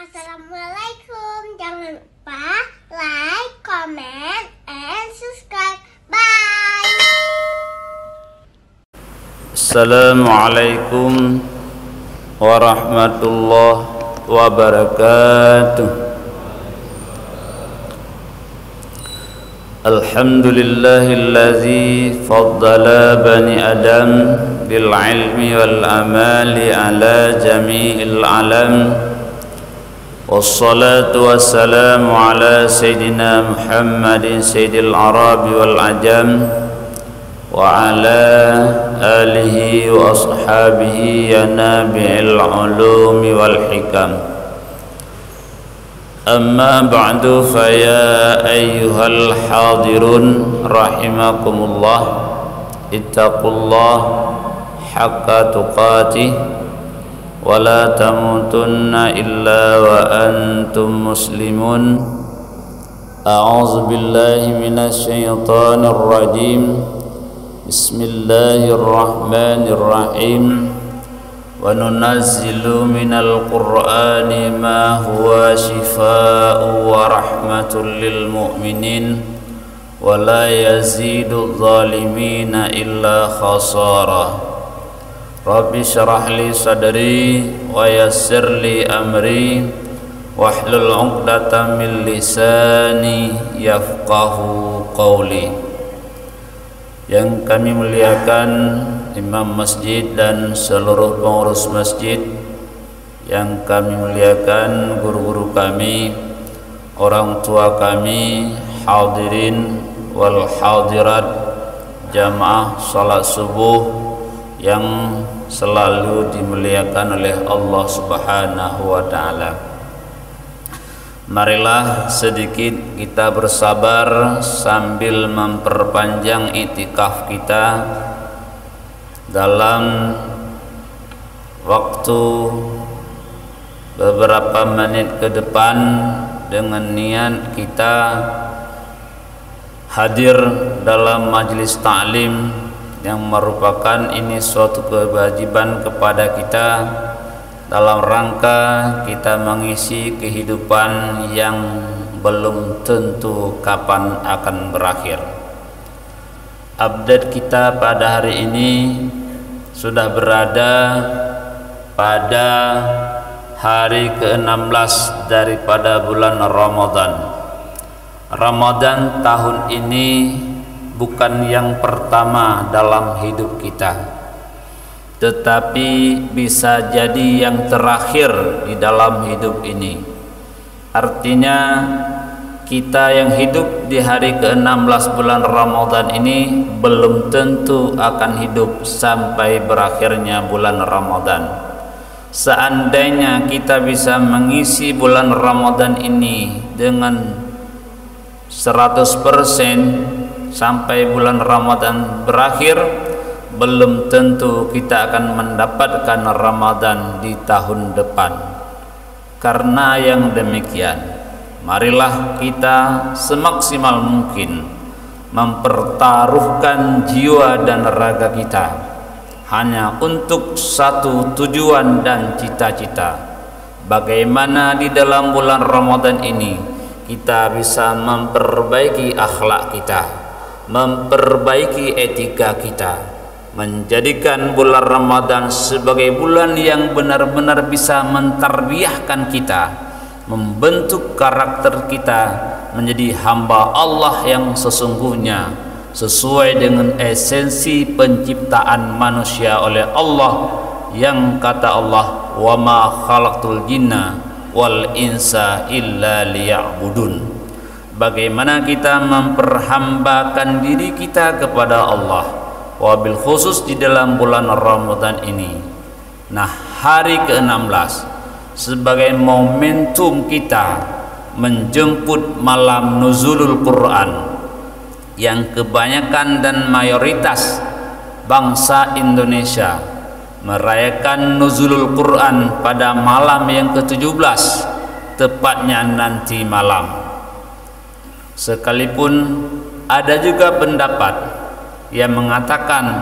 Assalamualaikum. Jangan lupa like, comment, and subscribe. Bye. Assalamualaikum warahmatullahi wabarakatuh. Alhamdulillahillazi faddala bani Adam bil ilmi wal amali ala jami'il alam. Wassalatu wassalamu ala sayyidina Muhammadin sayyidil arabi wal ajam wa ala alihi wa ashabihi ya nabi'il ulumi wal hikam. Amma ba'du, fa ya ayyuhal hadirun rahimakumullah, ittaqullah haqqa tuqatih wa la tamutunna illa wa antum muslimun. A'udzu billahi minasy syaithanir rajim. Bismillahirrahmanirrahim. Wa nunazzilu minal qur'ani ma huwa shifaa'un wa rahmatun lil mu'minin wa la yazidu adh-dhalimina illa khasara. Rabbi syrah li sadri wa yassir li amri wahlul 'uqdatam min lisani yafqahu qawli. Yang kami muliakan imam masjid dan seluruh pengurus masjid, yang kami muliakan guru-guru kami, orang tua kami, hadirin wal hadirat, jamaah salat subuh yang selalu dimuliakan oleh Allah Subhanahu wa ta'ala. Marilah sedikit kita bersabar sambil memperpanjang iktikaf kita dalam waktu beberapa menit ke depan, dengan niat kita hadir dalam majelis ta'lim yang merupakan ini suatu kewajiban kepada kita dalam rangka kita mengisi kehidupan yang belum tentu kapan akan berakhir. Update kita pada hari ini sudah berada pada hari ke-16 daripada bulan Ramadan. Ramadan tahun ini bukan yang pertama dalam hidup kita, tetapi bisa jadi yang terakhir di dalam hidup ini. Artinya kita yang hidup di hari ke-16 bulan Ramadan ini belum tentu akan hidup sampai berakhirnya bulan Ramadan. Seandainya kita bisa mengisi bulan Ramadan ini dengan 100% sampai bulan Ramadan berakhir, belum tentu kita akan mendapatkan Ramadan di tahun depan. Karena yang demikian, marilah kita semaksimal mungkin mempertaruhkan jiwa dan raga kita hanya untuk satu tujuan dan cita-cita. Bagaimana di dalam bulan Ramadan ini kita bisa memperbaiki akhlak kita, memperbaiki etika kita, menjadikan bulan Ramadan sebagai bulan yang benar-benar bisa mentarbiyahkan kita, membentuk karakter kita menjadi hamba Allah yang sesungguhnya sesuai dengan esensi penciptaan manusia oleh Allah, yang kata Allah, wa ma khalaqtul jinna wal insa illa liya'budun. Bagaimana kita memperhambakan diri kita kepada Allah, wabil khusus di dalam bulan Ramadan ini. Nah, hari ke-16 sebagai momentum kita menjemput malam nuzulul Quran, yang kebanyakan dan mayoritas bangsa Indonesia merayakan nuzulul Quran pada malam yang ke-17, tepatnya nanti malam. Sekalipun ada juga pendapat yang mengatakan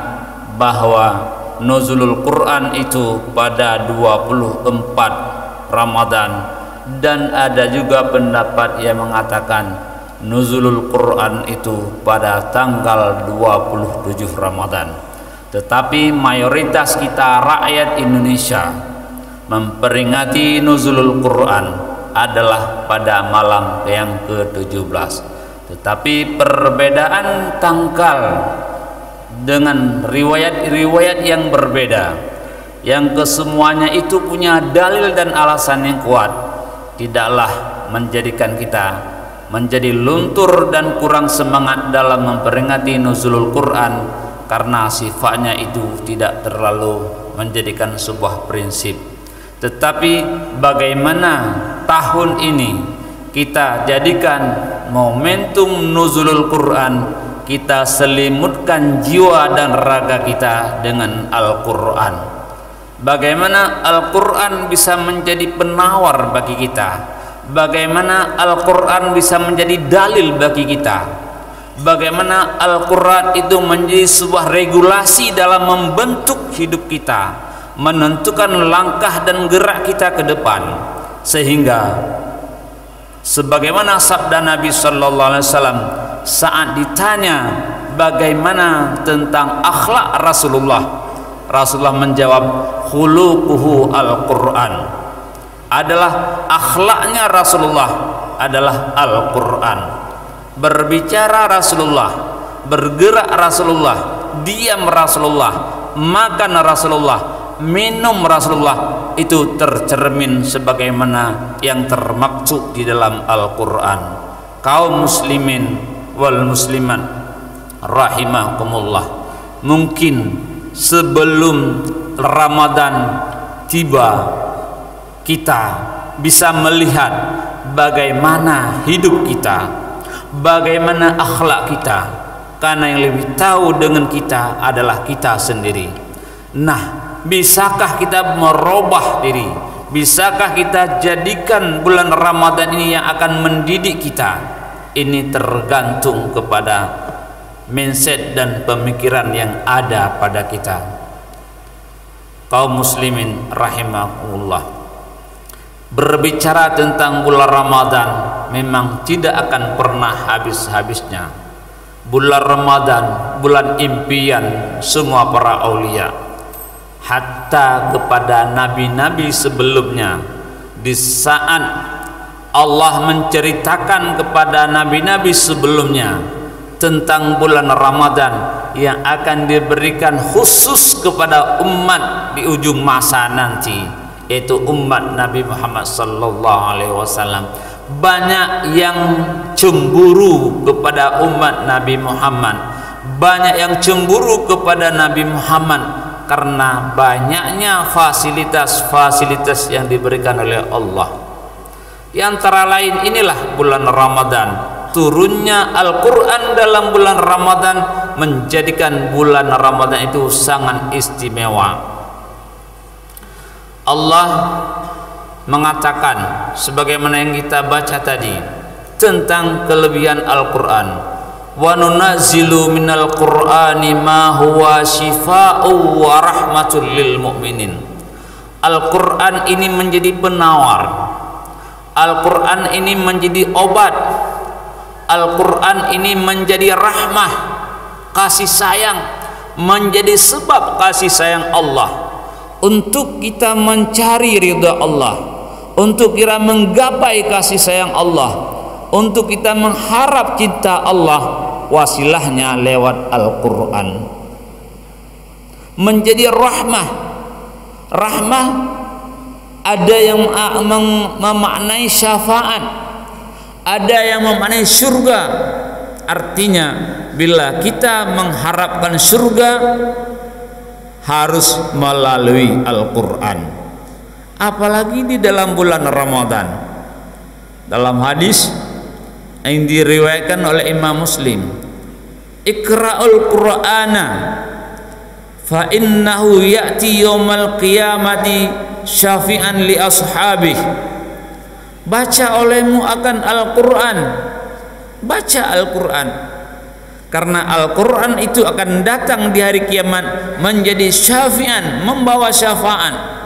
bahwa nuzulul Quran itu pada 24 Ramadan dan ada juga pendapat yang mengatakan nuzulul Quran itu pada tanggal 27 Ramadan. Tetapi mayoritas kita rakyat Indonesia memperingati nuzulul Quran adalah pada malam yang ke-17. Tetapi perbedaan tanggal dengan riwayat-riwayat yang berbeda, yang kesemuanya itu punya dalil dan alasan yang kuat, tidaklah menjadikan kita menjadi luntur dan kurang semangat dalam memperingati nuzulul Quran, karena sifatnya itu tidak terlalu menjadikan sebuah prinsip. Tetapi bagaimana tahun ini kita jadikan momentum nuzulul Quran, kita selimutkan jiwa dan raga kita dengan Al-Quran. Bagaimana Al-Quran bisa menjadi penawar bagi kita, bagaimana Al-Quran bisa menjadi dalil bagi kita, bagaimana Al-Quran itu menjadi sebuah regulasi dalam membentuk hidup kita, menentukan langkah dan gerak kita ke depan. Sehingga sebagaimana sabda Nabi sallallahu alaihi wasallam saat ditanya bagaimana tentang akhlak Rasulullah menjawab, khuluquhu Al-Quran. Adalah akhlaknya Rasulullah adalah Al-Quran. Berbicara Rasulullah, bergerak Rasulullah, diam Rasulullah, makan Rasulullah, minum Rasulullah, itu tercermin sebagaimana yang termaksud di dalam Al-Quran. Kaum muslimin wal muslimat rahimakumullah, mungkin sebelum Ramadan tiba kita bisa melihat bagaimana hidup kita, bagaimana akhlak kita, karena yang lebih tahu dengan kita adalah kita sendiri. Nah, bisakah kita merubah diri? Bisakah kita jadikan bulan Ramadan ini yang akan mendidik kita? Ini tergantung kepada mindset dan pemikiran yang ada pada kita. Kaum muslimin rahimakumullah, berbicara tentang bulan Ramadan memang tidak akan pernah habis-habisnya. Bulan Ramadan, bulan impian semua para aulia, hatta kepada nabi-nabi sebelumnya. Di saat Allah menceritakan kepada nabi-nabi sebelumnya tentang bulan Ramadan yang akan diberikan khusus kepada umat di ujung masa nanti, yaitu umat Nabi Muhammad sallallahu alaihi wasallam, banyak yang cemburu kepada umat Nabi Muhammad, banyak yang cemburu kepada Nabi Muhammad karena banyaknya fasilitas-fasilitas yang diberikan oleh Allah. Di antara lain inilah bulan Ramadan, turunnya Al-Quran dalam bulan Ramadan menjadikan bulan Ramadan itu sangat istimewa. Allah mengatakan sebagaimana yang kita baca tadi tentang kelebihan Al-Quran, wa nunazzilu minal Qur'ani ma huwa shifaa'u wa rahmatul lil mu'minin. Al-Quran ini menjadi penawar, Al-Quran ini menjadi obat, Al-Quran ini menjadi rahmah, kasih sayang, menjadi sebab kasih sayang Allah untuk kita mencari ridha Allah, untuk kita menggapai kasih sayang Allah, untuk kita mengharap cinta Allah. Wasilahnya lewat Al-Quran menjadi rahmah. Rahmah ada yang memaknai syafaat, ada yang memaknai surga. Artinya bila kita mengharapkan surga harus melalui Al-Quran, apalagi di dalam bulan Ramadan. Dalam hadis yang diriwayatkan oleh Imam Muslim, Iqra'ul Qur'ana fa innahu ya'ti yaumal qiyamati syafi'an li ashabih. Baca olehmu akan Al-Quran, baca Al-Quran, karena Al-Quran itu akan datang di hari kiamat menjadi syafi'an, membawa syafaat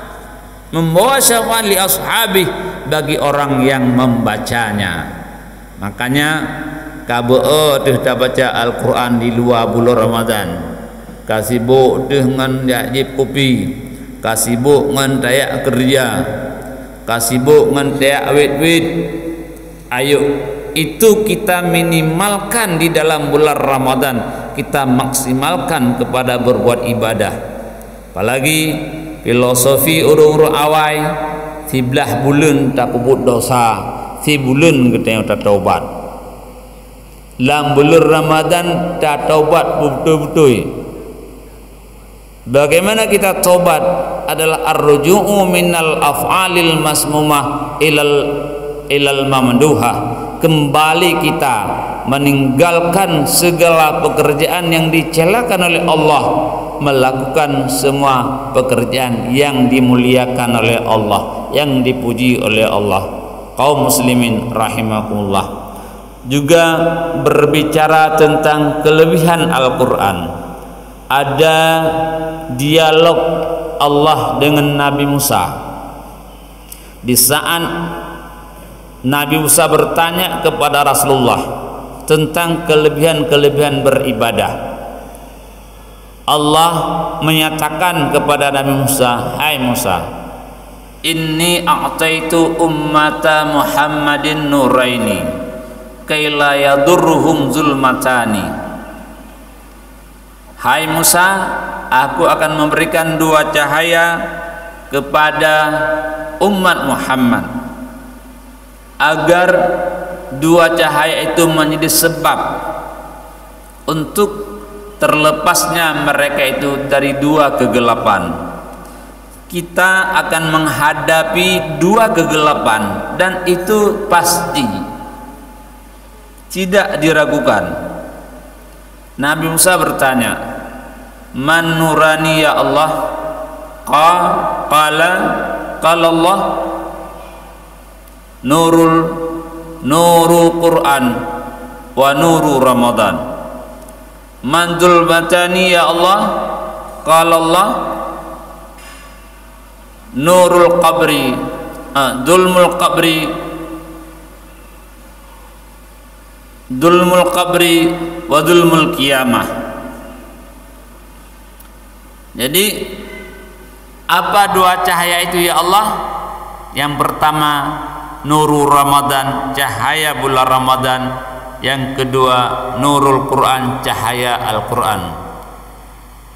li ashabih, bagi orang yang membacanya. Makanya kabeh dah baca Al-Quran di luar bulan Ramadan, kasibuk dengan jip kopi, kasibuk dengan tayak kerja, kasibuk dengan tayak wit-wit. Ayo, itu kita minimalkan di dalam bulan Ramadan, kita maksimalkan kepada berbuat ibadah. Apalagi filosofi urung-urung awai, sebelah bulan tak kubut dosa, si bulan kita yang tak taubat. Dalam bulan Ramadan tak taubat betul-betul. Bagaimana kita taubat adalah ar-ruju'u minal af'alil masmumah ilal mamduha. Kembali kita meninggalkan segala pekerjaan yang dicelakan oleh Allah, melakukan semua pekerjaan yang dimuliakan oleh Allah, yang dipuji oleh Allah. Kaum muslimin rahimakumullah. Juga berbicara tentang kelebihan Al-Quran. Ada dialog Allah dengan Nabi Musa. Di saat Nabi Musa bertanya kepada Rasulullah tentang kelebihan-kelebihan beribadah, Allah menyatakan kepada Nabi Musa, "Hai Musa, inni a'taitu ummata Muhammadin nuraini kaila yadurruhum zulmatani." Hai Musa, aku akan memberikan dua cahaya kepada umat Muhammad agar dua cahaya itu menjadi sebab untuk terlepasnya mereka itu dari dua kegelapan. Kita akan menghadapi dua kegelapan dan itu pasti, tidak diragukan. Nabi Musa bertanya, "Man nurani ya Allah?" Qala Allah, nuru Quran wa nuru Ramadan. Man dzulmatani ya Allah? Qala Allah, nurul qabri, dzulmul qabri wa dzulmul qiyamah. Jadi apa dua cahaya itu ya Allah? Yang pertama nurul Ramadan, cahaya bulan Ramadan. Yang kedua nurul Quran, cahaya Al-Quran.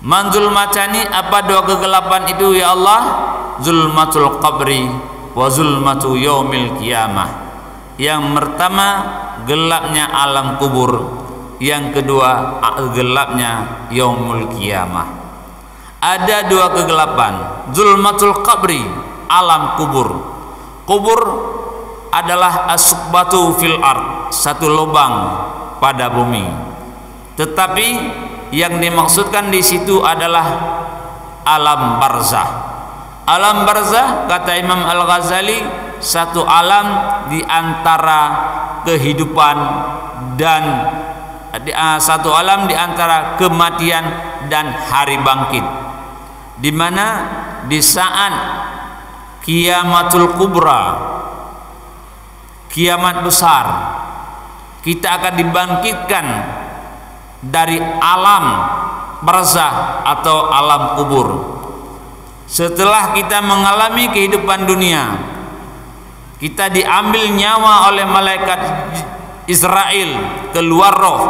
Man zulmatani, apa dua kegelapan itu ya Allah? Zulmatul qabri wa zulmatu yaumil qiyamah. Yang pertama gelapnya alam kubur, yang kedua gelapnya yaumul qiyamah. Ada dua kegelapan, zulmatul qabri, alam kubur. Kubur adalah asbatu fil ard, satu lubang pada bumi. Tetapi yang dimaksudkan di situ adalah alam barzah. Alam barzah kata Imam Al-Ghazali, satu alam di antara kehidupan dan satu alam di antara kematian dan hari bangkit, di mana di saat kiamatul kubra, kiamat besar, kita akan dibangkitkan dari alam barzah atau alam kubur. Setelah kita mengalami kehidupan dunia, kita diambil nyawa oleh malaikat Israel, keluar roh.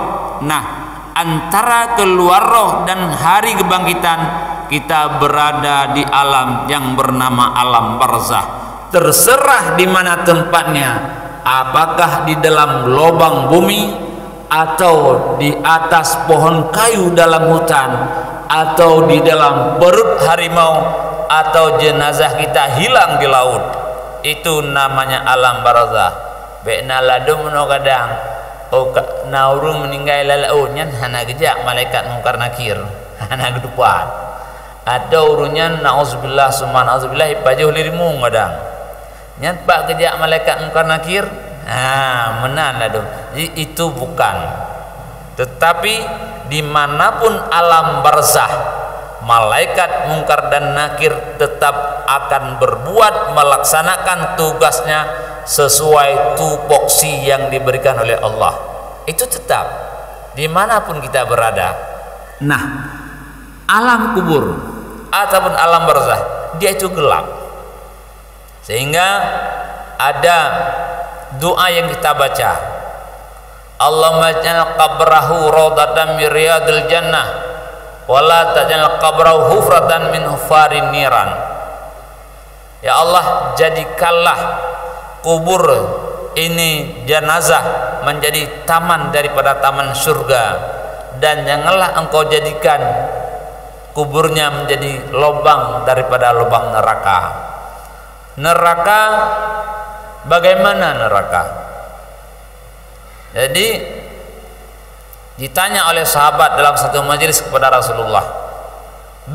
Nah, antara keluar roh dan hari kebangkitan, kita berada di alam yang bernama alam barzah. Terserah di mana tempatnya, apakah di dalam lubang bumi, atau di atas pohon kayu dalam hutan, atau di dalam perut harimau, atau jenazah kita hilang di laut. Itu namanya alam barzah. Bekna ladum no kadang naurung meninggal lalau nyan hana gejak malaikat mungkar nakir hana gedupan. Ada urunyan nauzubillah summa nauzubillah ipajuh lirimu kadang. Nyan pak gejak malaikat mungkar nakir, menan ladum. Jadi itu bukan. Tetapi dimanapun alam barzah, malaikat mungkar dan nakir tetap akan berbuat melaksanakan tugasnya sesuai tupoksi yang diberikan oleh Allah. Itu tetap dimanapun kita berada. Nah, alam kubur ataupun alam barzah dia itu gelap, sehingga ada doa yang kita baca, Allahumma ja'al qabrahu rawdatan min riyadil jannah wala taj'al qabrahu hufratan min hufarin niran. Ya Allah, jadikanlah kubur ini jenazah menjadi taman daripada taman surga, dan janganlah engkau jadikan kuburnya menjadi lubang daripada lubang neraka. Neraka, bagaimana neraka? Jadi ditanya oleh sahabat dalam satu majelis kepada Rasulullah,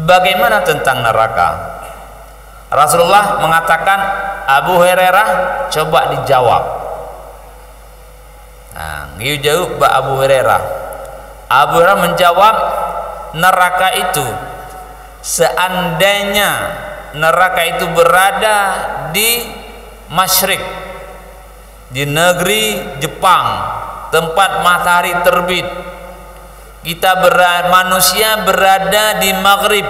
bagaimana tentang neraka? Rasulullah mengatakan, Abu Hurairah coba dijawab. Nah, jawab Abu Hurairah. Abu Hurairah menjawab, neraka itu seandainya neraka itu berada di masyrik, di negeri Jepang, tempat matahari terbit, manusia berada di Maghrib,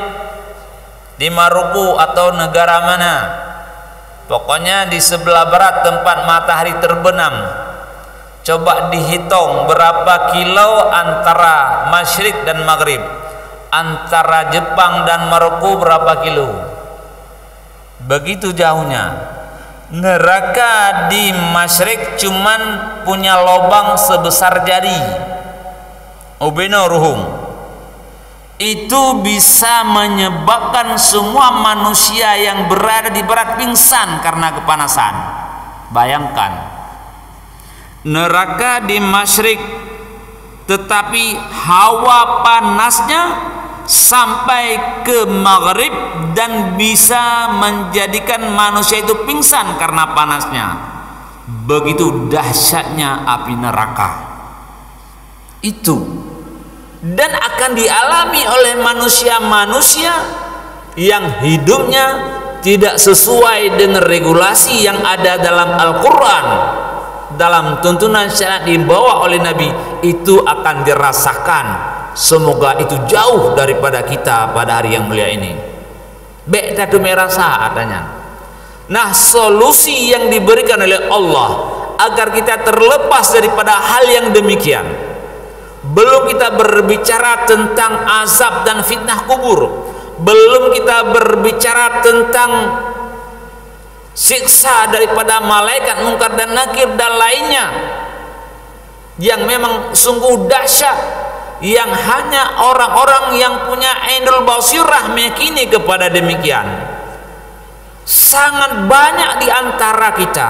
di Maruku atau negara mana, pokoknya di sebelah barat tempat matahari terbenam. Coba dihitung berapa kilo antara masyrik dan maghrib, antara Jepang dan Maruku berapa kilo, begitu jauhnya. Neraka di masyrik cuman punya lubang sebesar jari, ubeno ruhum. Itu bisa menyebabkan semua manusia yang berada di barat pingsan karena kepanasan. Bayangkan, neraka di masyrik, tetapi hawa panasnya sampai ke maghrib dan bisa menjadikan manusia itu pingsan karena panasnya. Begitu dahsyatnya api neraka itu, dan akan dialami oleh manusia-manusia yang hidupnya tidak sesuai dengan regulasi yang ada dalam Al-Quran, dalam tuntunan syariat dibawa oleh Nabi. Itu akan dirasakan. Semoga itu jauh daripada kita pada hari yang mulia ini. Bek tu merasa adanya. Nah, solusi yang diberikan oleh Allah agar kita terlepas daripada hal yang demikian, belum kita berbicara tentang azab dan fitnah kubur, belum kita berbicara tentang siksa daripada malaikat mungkar dan nakir dan lainnya yang memang sungguh dahsyat, yang hanya orang-orang yang punya ainul basirah meyakini kepada demikian. Sangat banyak di antara kita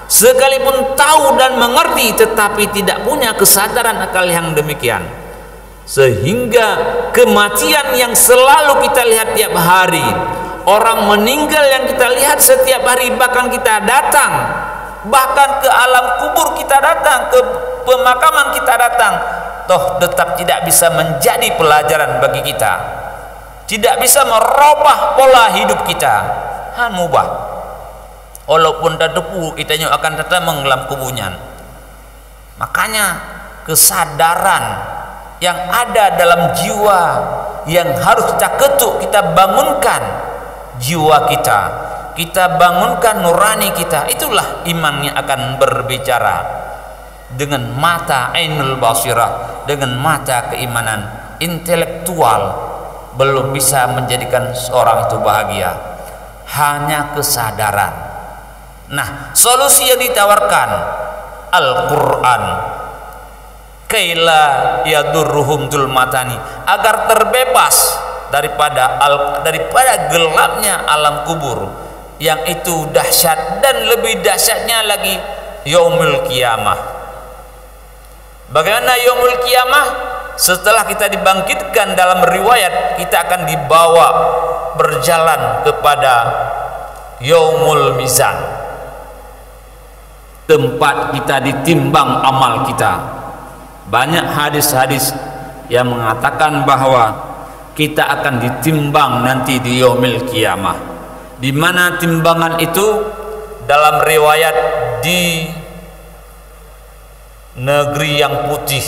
sekalipun tahu dan mengerti tetapi tidak punya kesadaran akal yang demikian, sehingga kematian yang selalu kita lihat tiap hari, orang meninggal yang kita lihat setiap hari, bahkan kita datang, bahkan ke alam kubur kita datang, ke pemakaman kita datang, toh tetap tidak bisa menjadi pelajaran bagi kita, tidak bisa merubah pola hidup kita. Mubah, walaupun dah depu kita akan tetap menggelam kubunya. Makanya kesadaran yang ada dalam jiwa yang harus kita ketuk, kita bangunkan jiwa kita, kita bangunkan nurani kita. Itulah iman yang akan berbicara dengan mata ainul basirah, dengan mata keimanan. Intelektual belum bisa menjadikan seorang itu bahagia, hanya kesadaran. Nah, solusi yang ditawarkan Al-Quran, kaila yadurruhum zulmatani, agar terbebas daripada gelapnya alam kubur yang itu dahsyat, dan lebih dahsyatnya lagi yaumul kiamah. Bagaimana yaumul kiamah? Setelah kita dibangkitkan, dalam riwayat kita akan dibawa berjalan kepada yaumul mizan, tempat kita ditimbang amal kita. Banyak hadis-hadis yang mengatakan bahwa kita akan ditimbang nanti di yaumil qiyamah. Di mana timbangan itu? Dalam riwayat di negeri yang putih.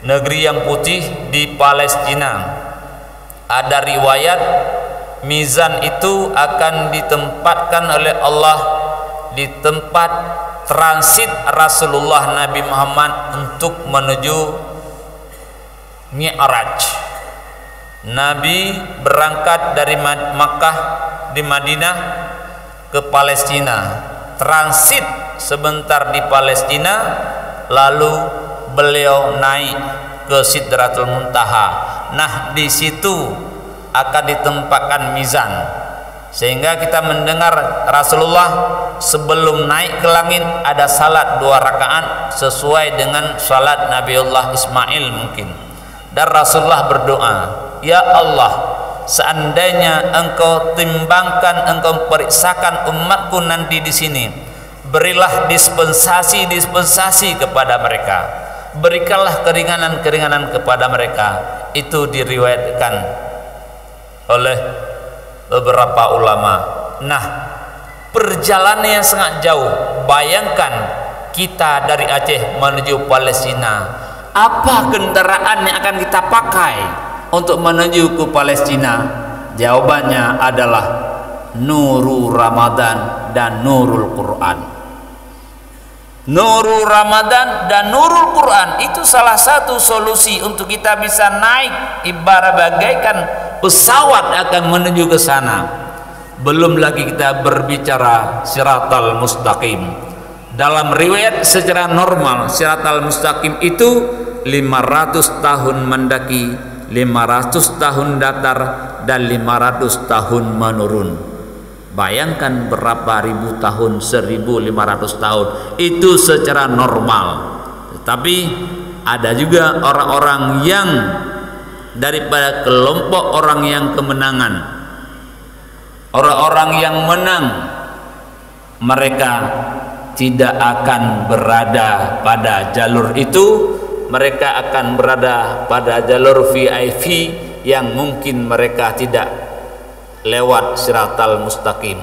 Negeri yang putih di Palestina. Ada riwayat mizan itu akan ditempatkan oleh Allah di tempat transit Rasulullah Nabi Muhammad untuk menuju Mi'raj. Nabi berangkat dari Makkah di Madinah ke Palestina, transit sebentar di Palestina, lalu beliau naik ke Sidratul Muntaha. Nah, di situ akan ditempatkan mizan, sehingga kita mendengar Rasulullah sebelum naik ke langit ada salat 2 rakaat sesuai dengan salat Nabiullah Ismail mungkin. Dan Rasulullah berdoa, ya Allah, seandainya engkau timbangkan, engkau periksakan umatku nanti di sini, berilah dispensasi kepada mereka, berikanlah keringanan kepada mereka. Itu diriwayatkan oleh beberapa ulama. Nah, perjalanan yang sangat jauh. Bayangkan kita dari Aceh menuju Palestina, apa kendaraan yang akan kita pakai untuk menuju ke Palestina? Jawabannya adalah Nurul Ramadan dan Nurul Quran. Nurul Ramadan dan Nurul Quran itu salah satu solusi untuk kita bisa naik, ibarat bagaikan pesawat akan menuju ke sana. Belum lagi kita berbicara Siratal Mustaqim. Dalam riwayat secara normal Siratal Mustaqim itu 500 tahun mendaki, 500 tahun datar, dan 500 tahun menurun. Bayangkan berapa ribu tahun, 1500 tahun. Itu secara normal. Tetapi ada juga orang-orang yang daripada kelompok orang yang kemenangan, orang-orang yang menang, mereka tidak akan berada pada jalur itu. Mereka akan berada pada jalur VIP yang mungkin mereka tidak lewat Siratal Mustaqim.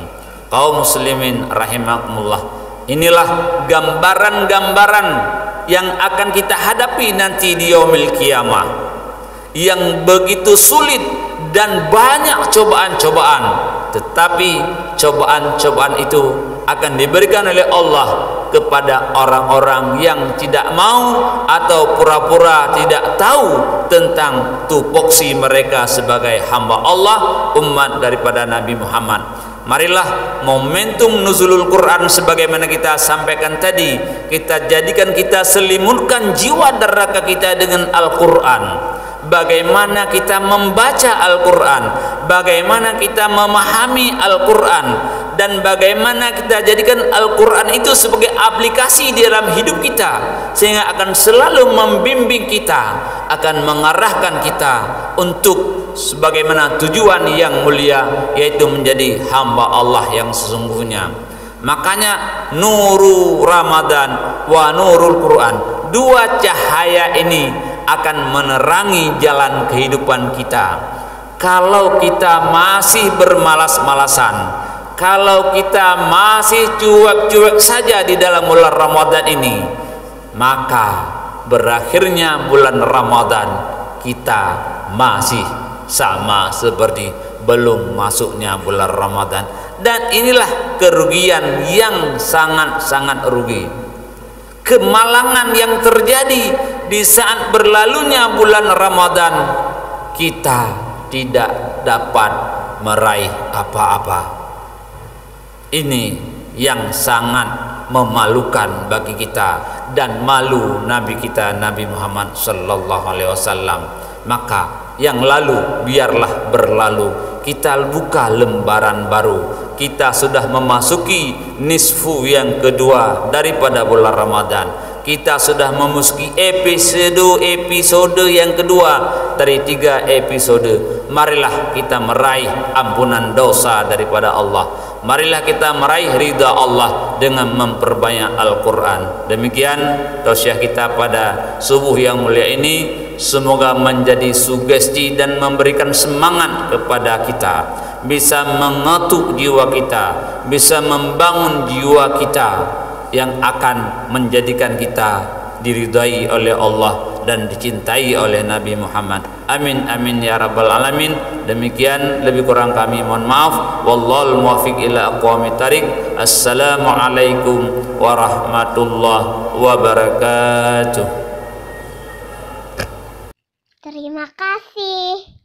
Kaum muslimin rahimakumullah, inilah gambaran-gambaran yang akan kita hadapi nanti di yaumil qiyamah, yang begitu sulit dan banyak cobaan-cobaan. Tetapi cobaan-cobaan itu akan diberikan oleh Allah kepada orang-orang yang tidak mau atau pura-pura tidak tahu tentang tupoksi mereka sebagai hamba Allah, umat daripada Nabi Muhammad. Marilah momentum nuzulul Quran sebagaimana kita sampaikan tadi, kita jadikan, kita selimutkan jiwa dan raga kita dengan Al-Quran. Bagaimana kita membaca Al-Quran, bagaimana kita memahami Al-Quran, dan bagaimana kita jadikan Al-Quran itu sebagai aplikasi di dalam hidup kita, sehingga akan selalu membimbing kita, akan mengarahkan kita untuk sebagaimana tujuan yang mulia, yaitu menjadi hamba Allah yang sesungguhnya. Makanya Nurul Ramadan wa Nurul Quran, dua cahaya ini akan menerangi jalan kehidupan kita. Kalau kita masih bermalas-malasan, kalau kita masih cuek-cuek saja di dalam bulan Ramadan ini, maka berakhirnya bulan Ramadan kita masih sama seperti belum masuknya bulan Ramadan. Dan inilah kerugian yang sangat-sangat rugi, kemalangan yang terjadi di saat berlalunya bulan Ramadan. Kita tidak dapat meraih apa-apa. Ini yang sangat memalukan bagi kita, dan malu Nabi kita Nabi Muhammad sallallahu alaihi wasallam. Maka yang lalu biarlah berlalu, kita buka lembaran baru. Kita sudah memasuki nisfu yang kedua daripada bulan Ramadan. Kita sudah memasuki episode yang kedua dari 3 episode. Marilah kita meraih ampunan dosa daripada Allah. Marilah kita meraih ridha Allah dengan memperbanyak Al-Quran. Demikian tausiah kita pada subuh yang mulia ini. semoga menjadi sugesti dan memberikan semangat kepada kita, bisa mengetuk jiwa kita, bisa membangun jiwa kita yang akan menjadikan kita diridai oleh Allah dan dicintai oleh Nabi Muhammad. Amin amin ya rabbal alamin. Demikian, lebih kurang kami mohon maaf. Wallahul muwaffiq ila aqwamit thariq. Assalamualaikum warahmatullahi wabarakatuh. Terima kasih.